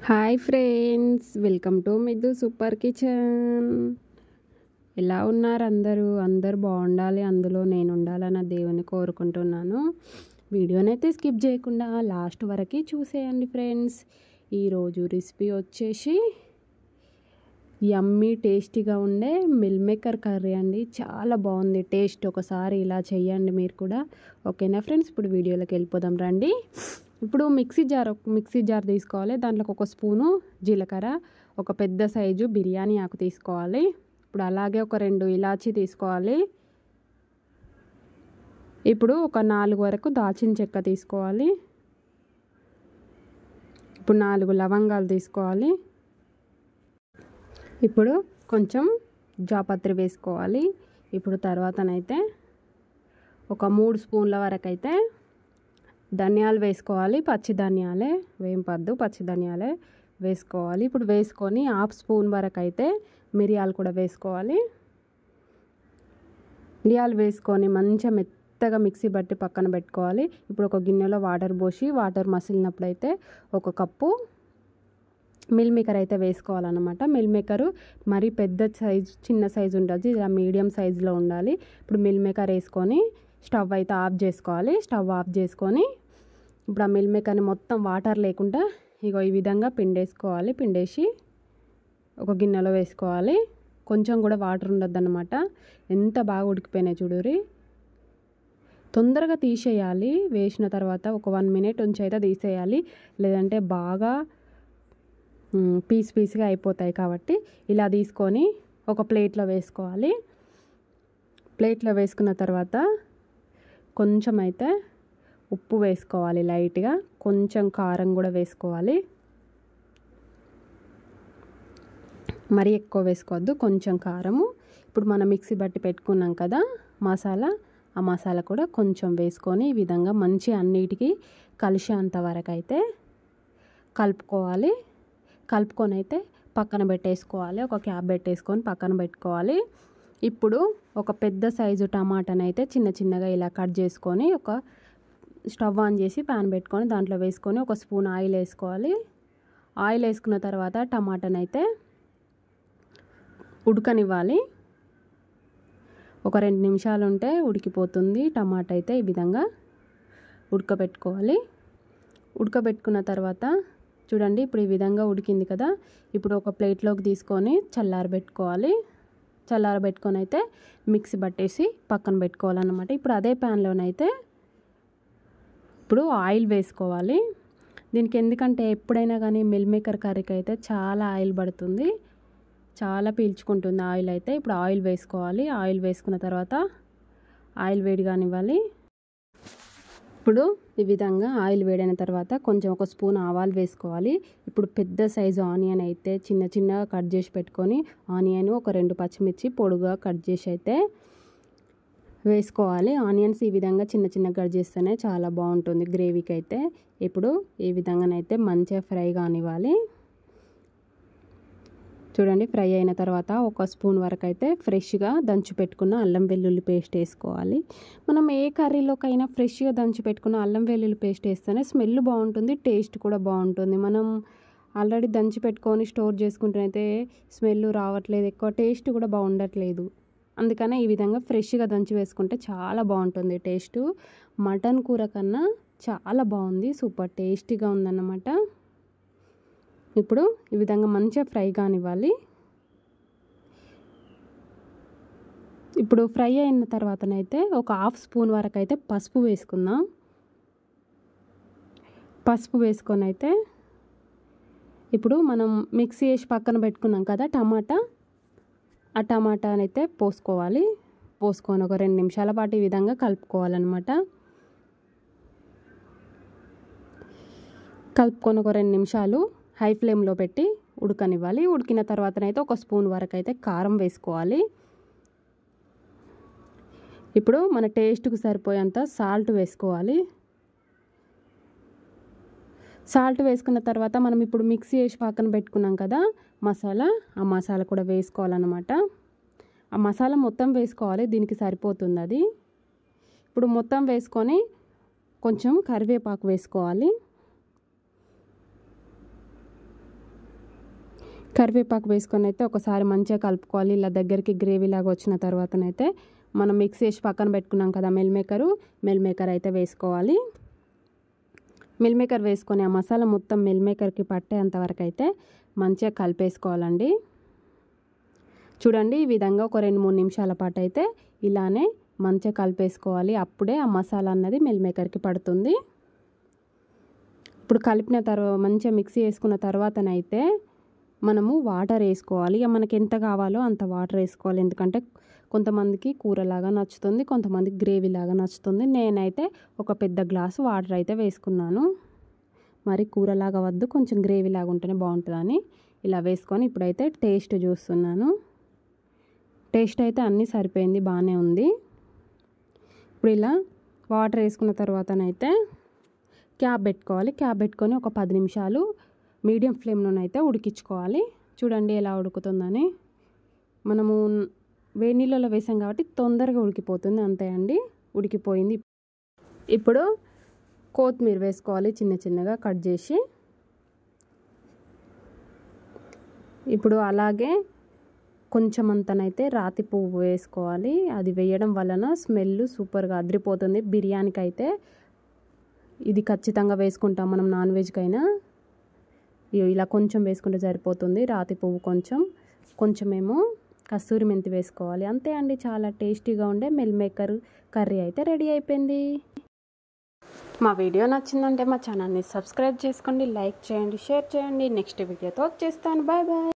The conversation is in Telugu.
Hi friends, welcome to Middu super kitchen. ఎలా ఉన్నారు అందరూ బాగుండాలి, అందులో నేను ఉండాలని దేవుని కోరుకుంటున్నాను. వీడియోనైతే స్కిప్ చేయకుండా లాస్ట్ వరకు చూసేయండి ఫ్రెండ్స్. ఈరోజు రెసిపీ వచ్చేసి యమ్మీ టేస్టీగా ఉండే మిల్ మేకర్ కర్రీ అండి. చాలా బాగుంది టేస్ట్. ఒకసారి ఇలా చేయండి మీరు కూడా. ఓకేనా ఫ్రెండ్స్, ఇప్పుడు వీడియోలోకి వెళ్ళిపోదాం రండి. ఇప్పుడు మిక్సీ జార్ తీసుకోవాలి. దాంట్లోకి ఒక స్పూను జీలకర్ర, ఒక పెద్ద సైజు బిర్యానీ ఆకు తీసుకోవాలి. ఇప్పుడు అలాగే ఒక 2 ఇలాచీ తీసుకోవాలి. ఇప్పుడు ఒక 4 వరకు దాల్చిన చెక్క తీసుకోవాలి. ఇప్పుడు 4 లవంగాలు తీసుకోవాలి. ఇప్పుడు కొంచెం జాపత్రి వేసుకోవాలి. ఇప్పుడు తర్వాతనైతే ఒక 3 స్పూన్ల వరకు అయితే ధనియాలు వేసుకోవాలి. పచ్చి ధనియాలే, వేంపద్దు, పచ్చి ధనియాలే వేసుకోవాలి. ఇప్పుడు వేసుకొని 1/2 స్పూన్ వరకు అయితే మిరియాలు కూడా వేసుకోవాలి. మిరియాలు వేసుకొని మంచిగా మెత్తగా మిక్సీ బట్టి పక్కన పెట్టుకోవాలి. ఇప్పుడు ఒక గిన్నెలో వాటర్ పోసి వాటర్ మసిలినప్పుడు అయితే 1 కప్పు మిల్ మేకర్ అయితే వేసుకోవాలన్నమాట. మిల్ మేకరు మరీ పెద్ద సైజు, చిన్న సైజు ఉంటుంది, ఇలా మీడియం సైజులో ఉండాలి. ఇప్పుడు మిల్ మేకర్ వేసుకొని స్టవ్ అయితే ఆఫ్ చేసుకోవాలి. స్టవ్ ఆఫ్ చేసుకొని ఇప్పుడు ఆ మిల్ మేకర్ని మొత్తం వాటర్ లేకుండా ఇగో ఈ విధంగా పిండేసుకోవాలి. పిండేసి ఒక గిన్నెలో వేసుకోవాలి. కొంచెం కూడా వాటర్ ఉండద్దు అన్నమాట. ఎంత బాగా ఉడికిపోయినాయి చూడురి. తొందరగా తీసేయాలి. వేసిన తర్వాత ఒక 1 మినిట్ ఉంచి అయితే తీసేయాలి, లేదంటే బాగా పీస్గా అయిపోతాయి. కాబట్టి ఇలా తీసుకొని ఒక ప్లేట్లో వేసుకోవాలి. ప్లేట్లో వేసుకున్న తర్వాత కొంచెం అయితే ఉప్పు వేసుకోవాలి లైట్గా, కొంచెం కారం కూడా వేసుకోవాలి. మరీ ఎక్కువ వేసుకోవద్దు, కొంచెం కారము. ఇప్పుడు మనం మిక్సీ బట్టి పెట్టుకున్నాం కదా మసాలా, ఆ మసాలా కూడా కొంచెం వేసుకొని ఈ విధంగా మంచి అన్నిటికీ కలిసేంత వరకు అయితే కలుపుకోవాలి. కలుపుకొని అయితే పక్కన పెట్టేసుకోవాలి. ఒక క్యాప్ పెట్టేసుకొని పక్కన పెట్టుకోవాలి. ఇప్పుడు ఒక పెద్ద సైజు టమాటాని అయితే చిన్నగా ఇలా కట్ చేసుకొని ఒక స్టవ్ ఆన్ చేసి ప్యాన్ పెట్టుకొని దాంట్లో వేసుకొని ఒక స్పూన్ ఆయిల్ వేసుకోవాలి. ఆయిల్ వేసుకున్న తర్వాత టమాటాని అయితే ఉడకనివ్వాలి. ఒక 2 నిమిషాలు ఉంటే ఉడికిపోతుంది టమాటా అయితే. ఈ విధంగా ఉడకబెట్టుకోవాలి. ఉడకబెట్టుకున్న తర్వాత చూడండి, ఇప్పుడు ఈ విధంగా ఉడికింది కదా. ఇప్పుడు ఒక ప్లేట్లోకి తీసుకొని చల్లారబెట్టుకోవాలి. చల్లారబెట్టుకొని అయితే మిక్సీ పట్టేసి పక్కన పెట్టుకోవాలన్నమాట. ఇప్పుడు అదే ప్యాన్లోనైతే ఇప్పుడు ఆయిల్ వేసుకోవాలి. దీనికి ఎందుకంటే ఎప్పుడైనా కానీ మిల్ మేకర్ కర్రీకి అయితే చాలా ఆయిల్ పడుతుంది, చాలా పీల్చుకుంటుంది ఆయిల్ అయితే. ఇప్పుడు ఆయిల్ వేసుకోవాలి. ఆయిల్ వేసుకున్న తర్వాత ఆయిల్ వేడి కానివ్వాలి. ఇప్పుడు ఈ విధంగా ఆయిల్ వేడైన తర్వాత కొంచెం ఒక స్పూన్ ఆవాలు వేసుకోవాలి. ఇప్పుడు పెద్ద సైజు ఆనియన్ అయితే చిన్నగా కట్ చేసి పెట్టుకొని ఆనియన్, ఒక 2 పచ్చిమిర్చి పొడుగా కట్ చేసి అయితే వేసుకోవాలి. ఆనియన్స్ ఈ విధంగా చిన్న కట్ చేస్తేనే చాలా బాగుంటుంది గ్రేవీకి అయితే. ఇప్పుడు ఈ విధంగానైతే మంచిగా ఫ్రై కానివ్వాలి. చూడండి, ఫ్రై అయిన తర్వాత ఒక స్పూన్ వరకు అయితే ఫ్రెష్గా దంచి పెట్టుకున్న అల్లం వెల్లుల్లి పేస్ట్ వేసుకోవాలి. మనం ఏ కర్రీలోకైనా ఫ్రెష్గా దంచి పెట్టుకున్న అల్లం వెల్లుల్లి పేస్ట్ వేస్తేనే స్మెల్ బాగుంటుంది, టేస్ట్ కూడా బాగుంటుంది. మనం ఆల్రెడీ దంచి పెట్టుకొని స్టోర్ చేసుకుంటేనైతే స్మెల్ రావట్లేదు, ఎక్కువ టేస్ట్ కూడా బాగుండట్లేదు. అందుకనే ఈ విధంగా ఫ్రెష్గా దంచి వేసుకుంటే చాలా బాగుంటుంది టేస్ట్. మటన్ కూర కన్నా చాలా బాగుంది, సూపర్ టేస్టీగా ఉందన్నమాట. ఇప్పుడు ఈ విధంగా మంచిగా ఫ్రై కానివ్వాలి. ఇప్పుడు ఫ్రై అయిన తర్వాతనైతే ఒక 1/2 స్పూన్ వరకు అయితే పసుపు వేసుకుందాం. పసుపు వేసుకొని అయితే ఇప్పుడు మనం మిక్సీ వేసి పక్కన పెట్టుకున్నాం కదా టమాటా, ఆ టమాటాని అయితే పోసుకోవాలి. పోసుకొని ఒక 2 నిమిషాల పాటు ఈ విధంగా కలుపుకోవాలన్నమాట. కలుపుకొని ఒక 2 నిమిషాలు హై ఫ్లేమ్లో పెట్టి ఉడకనివ్వాలి. ఉడికిన తర్వాతనైతే ఒక స్పూన్ వరకు అయితే కారం వేసుకోవాలి. ఇప్పుడు మన టేస్ట్కి సరిపోయేంత సాల్ట్ వేసుకోవాలి. సాల్ట్ వేసుకున్న తర్వాత మనం ఇప్పుడు మిక్సీ వేసి పక్కన పెట్టుకున్నాం కదా మసాలా, ఆ మసాలా కూడా వేసుకోవాలన్నమాట. ఆ మసాలా మొత్తం వేసుకోవాలి, దీనికి సరిపోతుంది అది. ఇప్పుడు మొత్తం వేసుకొని కొంచెం కరివేపాకు వేసుకోవాలి. కరివేపాకు వేసుకొని అయితే ఒకసారి మంచిగా కలుపుకోవాలి. ఇలా దగ్గరికి గ్రేవీ లాగా వచ్చిన తర్వాతనైతే మనం మిక్స్ చేసి పక్కన పెట్టుకున్నాం కదా మిల్ మేకర్ అయితే వేసుకోవాలి. మిల్ మేకర్ వేసుకొని ఆ మసాలా మొత్తం మిల్ మేకర్కి పట్టేంతవరకు అయితే మంచిగా కలిపేసుకోవాలండి. చూడండి ఈ విధంగా ఒక 2-3 నిమిషాల పాటు అయితే ఇలానే మంచిగా కలిపేసుకోవాలి. అప్పుడే ఆ మసాలా అన్నది మిల్ మేకర్కి పడుతుంది. ఇప్పుడు కలిపిన తర్వాత మంచిగా మిక్సీ వేసుకున్న తర్వాతనైతే మనము వాటర్ వేసుకోవాలి. మనకి ఎంత కావాలో అంత వాటర్ వేసుకోవాలి. ఎందుకంటే కొంతమందికి కూరలాగా నచ్చుతుంది, కొంతమందికి గ్రేవీ లాగా నచ్చుతుంది. నేనైతే ఒక పెద్ద గ్లాసు వాటర్ అయితే వేసుకున్నాను. మరి కూరలాగా వద్దు, కొంచెం గ్రేవీ లాగా ఉంటేనే బాగుంటుందని ఇలా వేసుకొని ఇప్పుడైతే టేస్ట్ చూస్తున్నాను. టేస్ట్ అయితే అన్నీ సరిపోయింది, బాగానే ఉంది. ఇప్పుడు ఇలా వాటర్ వేసుకున్న తర్వాతనైతే క్యాప్ పెట్టుకోవాలి. క్యాప్ పెట్టుకొని ఒక 10 నిమిషాలు మీడియం ఫ్లేమ్లోనైతే ఉడికించుకోవాలి. చూడండి ఎలా ఉడుకుతుందని. మనము వేడి నీళ్ళలో వేసాం కాబట్టి తొందరగా ఉడికిపోతుంది. అంతే అండి, ఉడికిపోయింది. ఇప్పుడు కొత్తిమీర వేసుకోవాలి చిన్నగా కట్ చేసి. ఇప్పుడు అలాగే కొంచెం అంతనైతే రాతి పువ్వు వేసుకోవాలి. అది వేయడం వలన స్మెల్ సూపర్గా అదిరిపోతుంది. బిర్యానీకి అయితే ఇది ఖచ్చితంగా వేసుకుంటాం మనం, నాన్ వెజ్కైనా. ఇలా కొంచెం వేసుకుంటే సరిపోతుంది. రాతి పువ్వు కొంచెమేమో కస్తూరి మెంతి వేసుకోవాలి. అంతే అండి, చాలా టేస్టీగా ఉండే మిల్ మేకర్ కర్రీ అయితే రెడీ అయిపోయింది. మా వీడియో నచ్చిందంటే మా ఛానల్ని సబ్స్క్రైబ్ చేసుకోండి, లైక్ చేయండి, షేర్ చేయండి. నెక్స్ట్ వీడియోతో వచ్చేస్తాను. Bye bye.